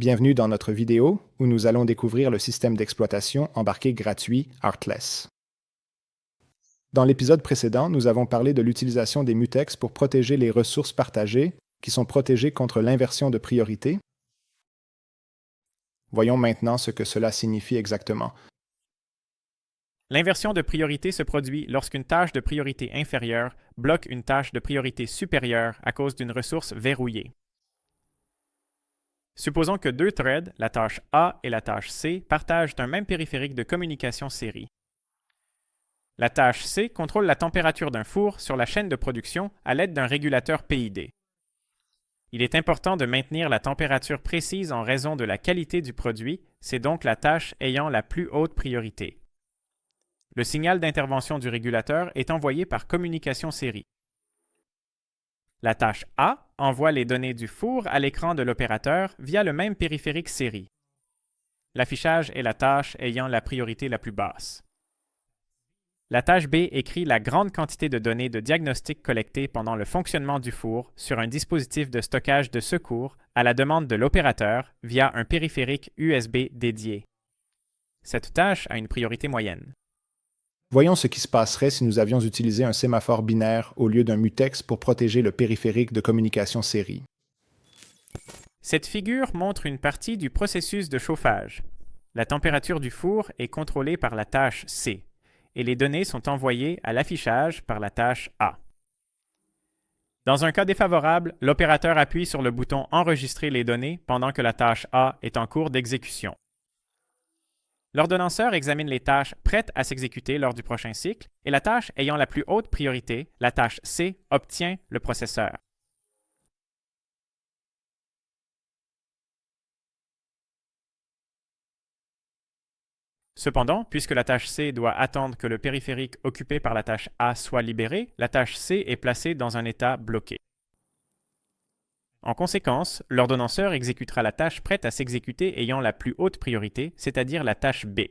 Bienvenue dans notre vidéo où nous allons découvrir le système d'exploitation embarqué gratuit Artless. Dans l'épisode précédent, nous avons parlé de l'utilisation des mutex pour protéger les ressources partagées qui sont protégées contre l'inversion de priorité. Voyons maintenant ce que cela signifie exactement. L'inversion de priorité se produit lorsqu'une tâche de priorité inférieure bloque une tâche de priorité supérieure à cause d'une ressource verrouillée. Supposons que deux threads, la tâche A et la tâche C, partagent un même périphérique de communication série. La tâche C contrôle la température d'un four sur la chaîne de production à l'aide d'un régulateur PID. Il est important de maintenir la température précise en raison de la qualité du produit, c'est donc la tâche ayant la plus haute priorité. Le signal d'intervention du régulateur est envoyé par communication série. La tâche A envoie les données du four à l'écran de l'opérateur via le même périphérique série. L'affichage est la tâche ayant la priorité la plus basse. La tâche B écrit la grande quantité de données de diagnostic collectées pendant le fonctionnement du four sur un dispositif de stockage de secours à la demande de l'opérateur via un périphérique USB dédié. Cette tâche a une priorité moyenne. Voyons ce qui se passerait si nous avions utilisé un sémaphore binaire au lieu d'un mutex pour protéger le périphérique de communication série. Cette figure montre une partie du processus de chauffage. La température du four est contrôlée par la tâche C et les données sont envoyées à l'affichage par la tâche A. Dans un cas défavorable, l'opérateur appuie sur le bouton « Enregistrer les données » pendant que la tâche A est en cours d'exécution. L'ordonnanceur examine les tâches prêtes à s'exécuter lors du prochain cycle et la tâche ayant la plus haute priorité, la tâche C, obtient le processeur. Cependant, puisque la tâche C doit attendre que le périphérique occupé par la tâche A soit libéré, la tâche C est placée dans un état bloqué. En conséquence, l'ordonnanceur exécutera la tâche prête à s'exécuter ayant la plus haute priorité, c'est-à-dire la tâche B.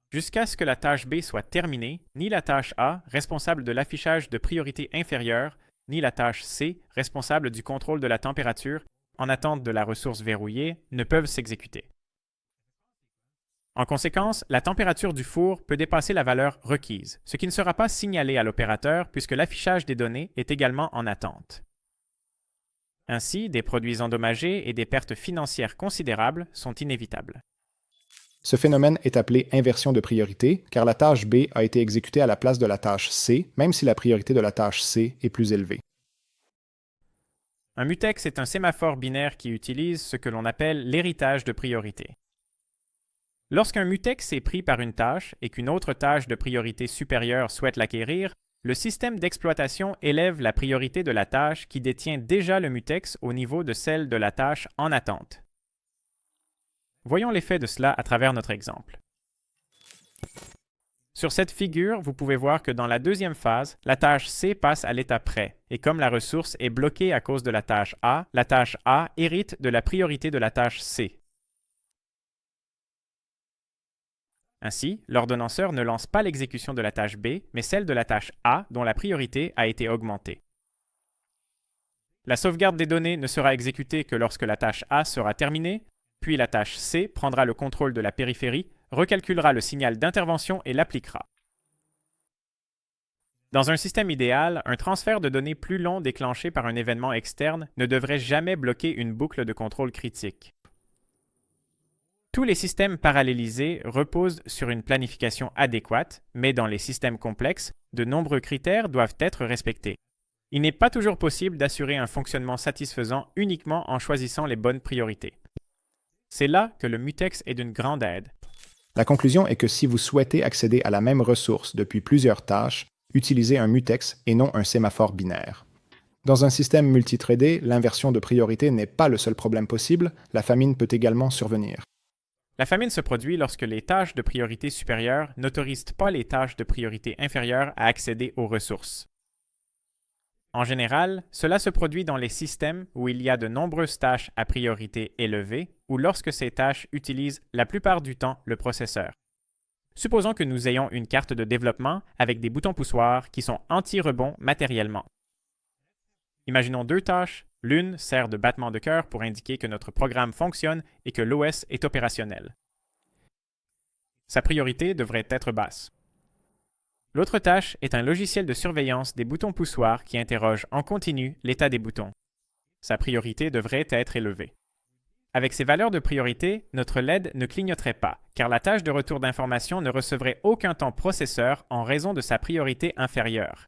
Jusqu'à ce que la tâche B soit terminée, ni la tâche A, responsable de l'affichage de priorité inférieure, ni la tâche C, responsable du contrôle de la température, en attente de la ressource verrouillée, ne peuvent s'exécuter. En conséquence, la température du four peut dépasser la valeur requise, ce qui ne sera pas signalé à l'opérateur puisque l'affichage des données est également en attente. Ainsi, des produits endommagés et des pertes financières considérables sont inévitables. Ce phénomène est appelé inversion de priorité car la tâche B a été exécutée à la place de la tâche C, même si la priorité de la tâche C est plus élevée. Un mutex est un sémaphore binaire qui utilise ce que l'on appelle l'héritage de priorité. Lorsqu'un mutex est pris par une tâche et qu'une autre tâche de priorité supérieure souhaite l'acquérir, le système d'exploitation élève la priorité de la tâche qui détient déjà le mutex au niveau de celle de la tâche en attente. Voyons l'effet de cela à travers notre exemple. Sur cette figure, vous pouvez voir que dans la deuxième phase, la tâche C passe à l'état prêt, et comme la ressource est bloquée à cause de la tâche A hérite de la priorité de la tâche C. Ainsi, l'ordonnanceur ne lance pas l'exécution de la tâche B, mais celle de la tâche A dont la priorité a été augmentée. La sauvegarde des données ne sera exécutée que lorsque la tâche A sera terminée, puis la tâche C prendra le contrôle de la périphérie, recalculera le signal d'intervention et l'appliquera. Dans un système idéal, un transfert de données plus long déclenché par un événement externe ne devrait jamais bloquer une boucle de contrôle critique. Tous les systèmes parallélisés reposent sur une planification adéquate, mais dans les systèmes complexes, de nombreux critères doivent être respectés. Il n'est pas toujours possible d'assurer un fonctionnement satisfaisant uniquement en choisissant les bonnes priorités. C'est là que le mutex est d'une grande aide. La conclusion est que si vous souhaitez accéder à la même ressource depuis plusieurs tâches, utilisez un mutex et non un sémaphore binaire. Dans un système multithreadé, l'inversion de priorité n'est pas le seul problème possible, la famine peut également survenir. La famine se produit lorsque les tâches de priorité supérieure n'autorisent pas les tâches de priorité inférieure à accéder aux ressources. En général, cela se produit dans les systèmes où il y a de nombreuses tâches à priorité élevée ou lorsque ces tâches utilisent la plupart du temps le processeur. Supposons que nous ayons une carte de développement avec des boutons poussoirs qui sont anti-rebond matériellement. Imaginons deux tâches. L'une sert de battement de cœur pour indiquer que notre programme fonctionne et que l'OS est opérationnel. Sa priorité devrait être basse. L'autre tâche est un logiciel de surveillance des boutons poussoirs qui interroge en continu l'état des boutons. Sa priorité devrait être élevée. Avec ces valeurs de priorité, notre LED ne clignoterait pas, car la tâche de retour d'information ne recevrait aucun temps processeur en raison de sa priorité inférieure.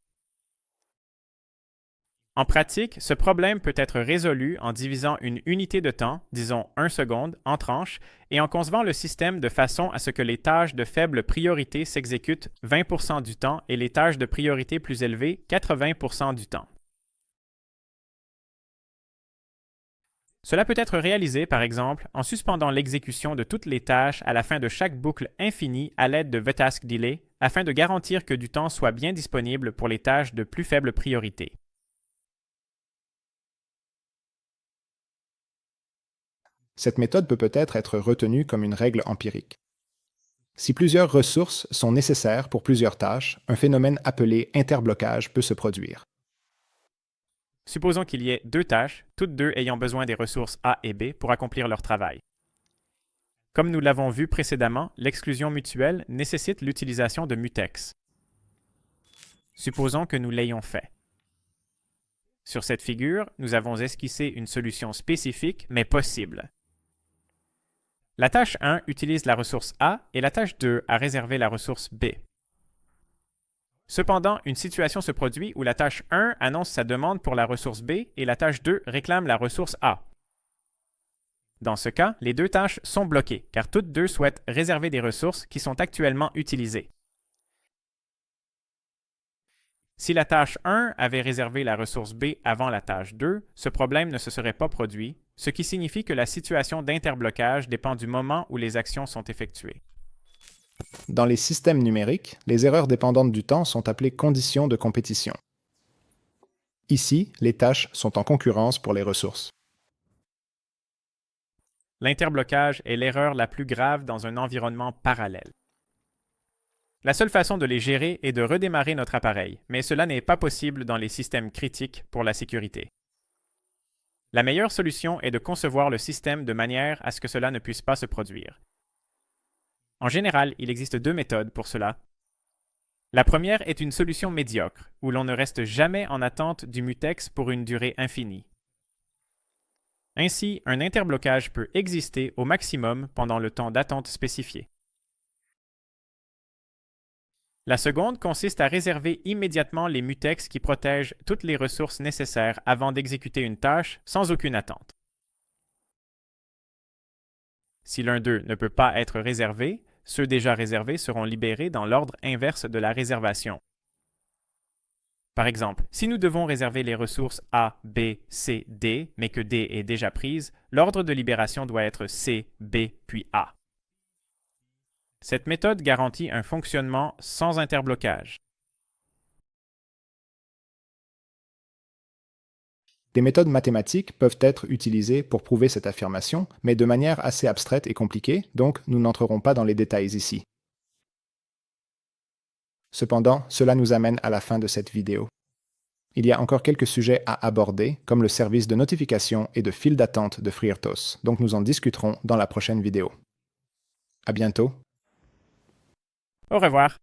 En pratique, ce problème peut être résolu en divisant une unité de temps, disons 1 seconde, en tranches, et en concevant le système de façon à ce que les tâches de faible priorité s'exécutent 20% du temps et les tâches de priorité plus élevée 80% du temps. Cela peut être réalisé, par exemple, en suspendant l'exécution de toutes les tâches à la fin de chaque boucle infinie à l'aide de vTaskDelay, afin de garantir que du temps soit bien disponible pour les tâches de plus faible priorité. Cette méthode peut peut-être être retenue comme une règle empirique. Si plusieurs ressources sont nécessaires pour plusieurs tâches, un phénomène appelé interblocage peut se produire. Supposons qu'il y ait deux tâches, toutes deux ayant besoin des ressources A et B pour accomplir leur travail. Comme nous l'avons vu précédemment, l'exclusion mutuelle nécessite l'utilisation de mutex. Supposons que nous l'ayons fait. Sur cette figure, nous avons esquissé une solution spécifique mais possible. La tâche 1 utilise la ressource A et la tâche 2 a réservé la ressource B. Cependant, une situation se produit où la tâche 1 annonce sa demande pour la ressource B et la tâche 2 réclame la ressource A. Dans ce cas, les deux tâches sont bloquées, car toutes deux souhaitent réserver des ressources qui sont actuellement utilisées. Si la tâche 1 avait réservé la ressource B avant la tâche 2, ce problème ne se serait pas produit, ce qui signifie que la situation d'interblocage dépend du moment où les actions sont effectuées. Dans les systèmes numériques, les erreurs dépendantes du temps sont appelées conditions de compétition. Ici, les tâches sont en concurrence pour les ressources. L'interblocage est l'erreur la plus grave dans un environnement parallèle. La seule façon de les gérer est de redémarrer notre appareil, mais cela n'est pas possible dans les systèmes critiques pour la sécurité. La meilleure solution est de concevoir le système de manière à ce que cela ne puisse pas se produire. En général, il existe deux méthodes pour cela. La première est une solution médiocre, où l'on ne reste jamais en attente du mutex pour une durée infinie. Ainsi, un interblocage peut exister au maximum pendant le temps d'attente spécifié. La seconde consiste à réserver immédiatement les mutex qui protègent toutes les ressources nécessaires avant d'exécuter une tâche sans aucune attente. Si l'un d'eux ne peut pas être réservé, ceux déjà réservés seront libérés dans l'ordre inverse de la réservation. Par exemple, si nous devons réserver les ressources A, B, C, D, mais que D est déjà prise, l'ordre de libération doit être C, B, puis A. Cette méthode garantit un fonctionnement sans interblocage. Des méthodes mathématiques peuvent être utilisées pour prouver cette affirmation, mais de manière assez abstraite et compliquée, donc nous n'entrerons pas dans les détails ici. Cependant, cela nous amène à la fin de cette vidéo. Il y a encore quelques sujets à aborder, comme le service de notification et de file d'attente de FreeRTOS, donc nous en discuterons dans la prochaine vidéo. À bientôt. Au revoir.